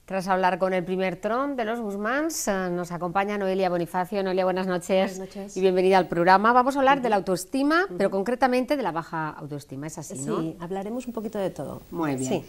Tras hablar con el primer tron de los Guzmáns, nos acompaña Noelia Bonifacio. Noelia, buenas noches. Buenas noches. Y bienvenida al programa. Vamos a hablar de la autoestima, pero concretamente de la baja autoestima, ¿es así, no? Sí, hablaremos un poquito de todo. Muy bien. Sí.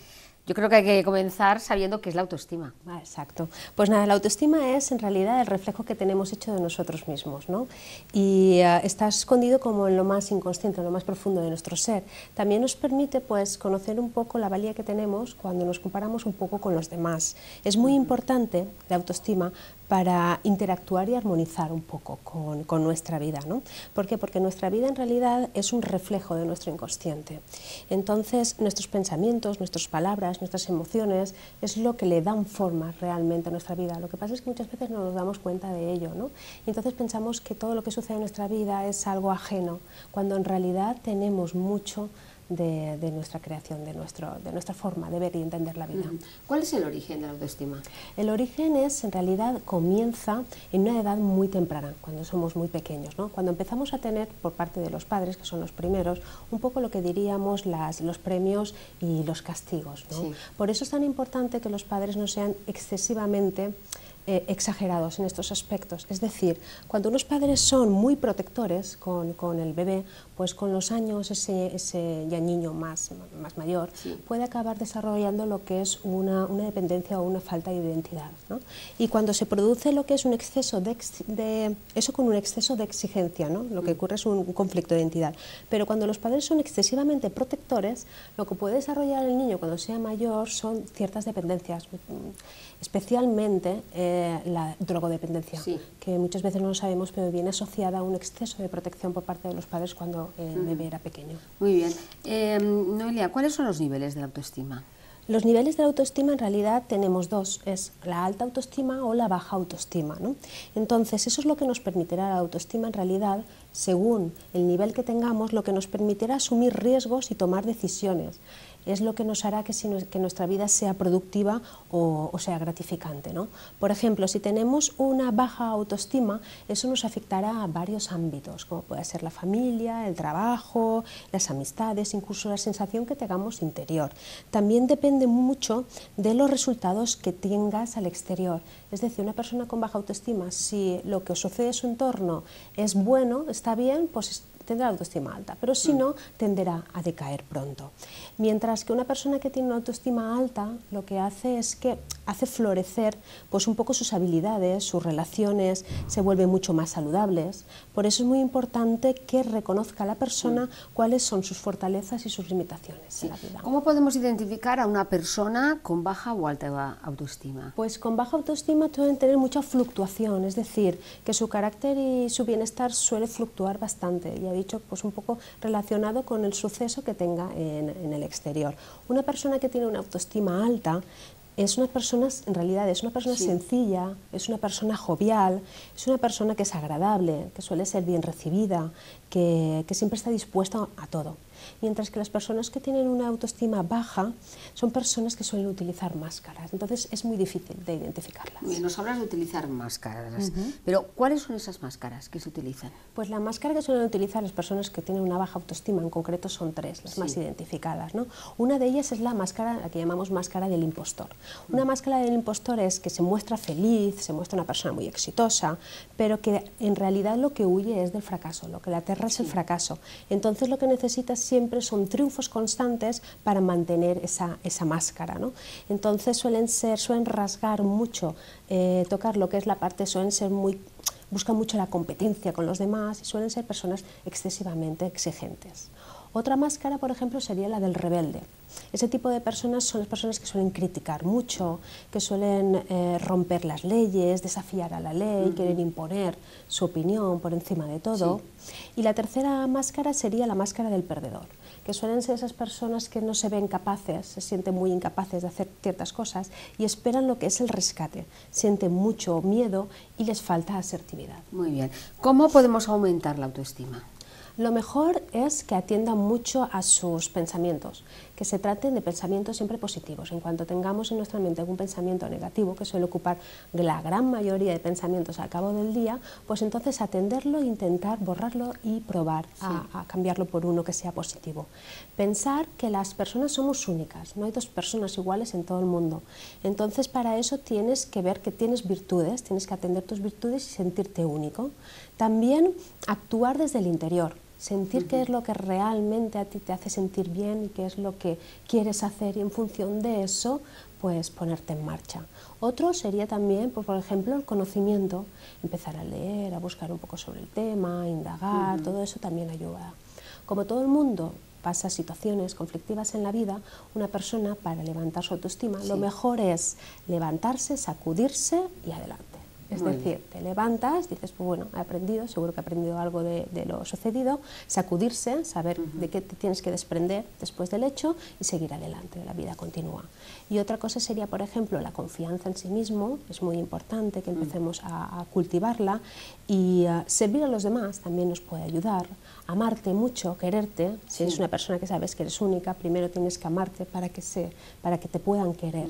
Yo creo que hay que comenzar sabiendo qué es la autoestima. Exacto. Pues nada, la autoestima es en realidad el reflejo que tenemos hecho de nosotros mismos, ¿no? Y está escondido como en lo más inconsciente, en lo más profundo de nuestro ser. También nos permite pues conocer un poco la valía que tenemos cuando nos comparamos un poco con los demás. Es muy importante la autoestima para interactuar y armonizar un poco con nuestra vida, ¿no? ¿Por qué? Porque nuestra vida en realidad es un reflejo de nuestro inconsciente. Entonces, nuestros pensamientos, nuestras palabras, nuestras emociones, es lo que le dan forma realmente a nuestra vida. Lo que pasa es que muchas veces no nos damos cuenta de ello, ¿no? Y entonces pensamos que todo lo que sucede en nuestra vida es algo ajeno, cuando en realidad tenemos mucho de nuestra creación, de nuestra forma de ver y entender la vida. ¿Cuál es el origen de la autoestima? El origen en realidad, comienza en una edad muy temprana, cuando somos muy pequeños, ¿no? Cuando empezamos a tener por parte de los padres, que son los primeros, un poco lo que diríamos los premios y los castigos, ¿no? Sí. Por eso es tan importante que los padres no sean excesivamente exagerados en estos aspectos. Es decir, cuando unos padres son muy protectores con el bebé, pues con los años ese ya niño más mayor puede acabar desarrollando lo que es una dependencia o una falta de identidad, ¿no? Y cuando se produce lo que es un exceso eso con un exceso de exigencia, ¿no? Lo que ocurre es un conflicto de identidad. Pero cuando los padres son excesivamente protectores, lo que puede desarrollar el niño cuando sea mayor son ciertas dependencias, especialmente la drogodependencia, que muchas veces no lo sabemos, pero viene asociada a un exceso de protección por parte de los padres cuando el bebé era pequeño. Muy bien. Noelia, ¿cuáles son los niveles de la autoestima? Los niveles de la autoestima en realidad tenemos dos, es la alta autoestima o la baja autoestima, ¿no? Entonces eso es lo que nos permitirá la autoestima en realidad, según el nivel que tengamos, lo que nos permitirá asumir riesgos y tomar decisiones. Es lo que nos hará que nuestra vida sea productiva o sea gratificante, ¿no? Por ejemplo, si tenemos una baja autoestima, eso nos afectará a varios ámbitos, como puede ser la familia, el trabajo, las amistades, incluso la sensación que tengamos interior. También depende mucho de los resultados que tengas al exterior. Es decir, una persona con baja autoestima, si lo que sucede en su entorno es bueno, está bien, pues tendrá autoestima alta, pero si no, tenderá a decaer pronto. Mientras que una persona que tiene una autoestima alta, lo que hace es que hace florecer pues un poco sus habilidades, sus relaciones, se vuelven mucho más saludables. Por eso es muy importante que reconozca a la persona cuáles son sus fortalezas y sus limitaciones en la vida. ¿Cómo podemos identificar a una persona con baja o alta autoestima? Pues con baja autoestima suelen tener mucha fluctuación, es decir, que su carácter y su bienestar suele fluctuar bastante, ya he dicho, pues un poco relacionado con el suceso que tenga en el exterior. Una persona que tiene una autoestima alta es una persona, en realidad es una persona sencilla, es una persona jovial, es una persona que es agradable, que suele ser bien recibida, que siempre está dispuesta a todo. Mientras que las personas que tienen una autoestima baja son personas que suelen utilizar máscaras, entonces es muy difícil de identificarlas. Nos hablas de utilizar máscaras, pero ¿cuáles son esas máscaras que se utilizan? Pues la máscara que suelen utilizar las personas que tienen una baja autoestima en concreto son tres, las más identificadas, ¿no? Una de ellas es la máscara, la que llamamos máscara del impostor. Una máscara del impostor es que se muestra feliz, se muestra una persona muy exitosa, pero que en realidad lo que huye es del fracaso, lo que le aterra es el fracaso. Entonces lo que necesita siempre son triunfos constantes para mantener esa máscara, ¿no? Entonces suelen rasgar mucho, tocar lo que es la parte, buscan mucho la competencia con los demás y suelen ser personas excesivamente exigentes. Otra máscara, por ejemplo, sería la del rebelde. Ese tipo de personas son las personas que suelen criticar mucho, que suelen romper las leyes, desafiar a la ley, quieren imponer su opinión por encima de todo. Y la tercera máscara sería la máscara del perdedor, que suelen ser esas personas que no se ven capaces, se sienten muy incapaces de hacer ciertas cosas y esperan lo que es el rescate, sienten mucho miedo y les falta asertividad. Muy bien. ¿Cómo podemos aumentar la autoestima? Lo mejor es que atiendan mucho a sus pensamientos, que se traten de pensamientos siempre positivos. En cuanto tengamos en nuestra mente algún pensamiento negativo, que suele ocupar la gran mayoría de pensamientos al cabo del día, pues entonces atenderlo e intentar borrarlo y probar a cambiarlo por uno que sea positivo. Pensar que las personas somos únicas, no hay dos personas iguales en todo el mundo. Entonces para eso tienes que ver que tienes virtudes, tienes que atender tus virtudes y sentirte único. También actuar desde el interior. Sentir qué es lo que realmente a ti te hace sentir bien y qué es lo que quieres hacer y en función de eso, pues ponerte en marcha. Otro sería también, pues, por ejemplo, el conocimiento, empezar a leer, a buscar un poco sobre el tema, indagar, todo eso también ayuda. Como todo el mundo pasa situaciones conflictivas en la vida, una persona para levantar su autoestima, lo mejor es levantarse, sacudirse y adelante. Es decir, te levantas, dices, pues bueno, he aprendido, seguro que he aprendido algo de lo sucedido, sacudirse, saber de qué te tienes que desprender después del hecho y seguir adelante, la vida continúa. Y otra cosa sería, por ejemplo, la confianza en sí mismo, es muy importante que empecemos a cultivarla y servir a los demás también nos puede ayudar, amarte mucho, quererte, si eres una persona que sabes que eres única, primero tienes que amarte para que te puedan querer,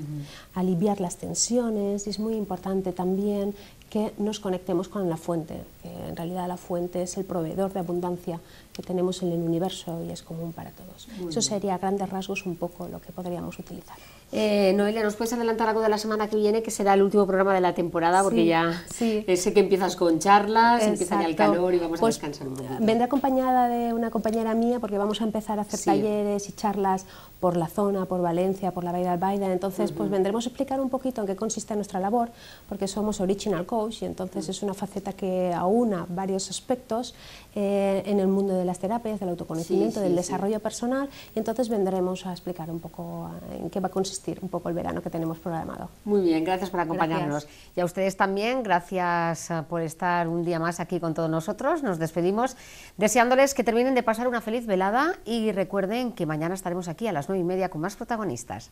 aliviar las tensiones y es muy importante también que nos conectemos con la fuente, que en realidad la fuente es el proveedor de abundancia que tenemos en el universo y es común para todos. Eso sería a grandes rasgos un poco lo que podríamos utilizar. Noelia, ¿nos puedes adelantar algo de la semana que viene, que será el último programa de la temporada? Porque ya sé que empiezas con charlas, empieza ya el calor y vamos a descansar un poquito. Vendré acompañada de una compañera mía porque vamos a empezar a hacer talleres y charlas por la zona, por Valencia, por la Vall d'Albaida, entonces pues vendremos a explicar un poquito en qué consiste nuestra labor, porque somos Original Coach y entonces es una faceta que aúna varios aspectos en el mundo de las terapias, del autoconocimiento, del desarrollo personal y entonces vendremos a explicar un poco en qué va a consistir un poco el verano que tenemos programado. Muy bien, gracias por acompañarnos. Y a ustedes también, gracias por estar un día más aquí con todos nosotros. Nos despedimos deseándoles que terminen de pasar una feliz velada y recuerden que mañana estaremos aquí a las 9:30 con más protagonistas.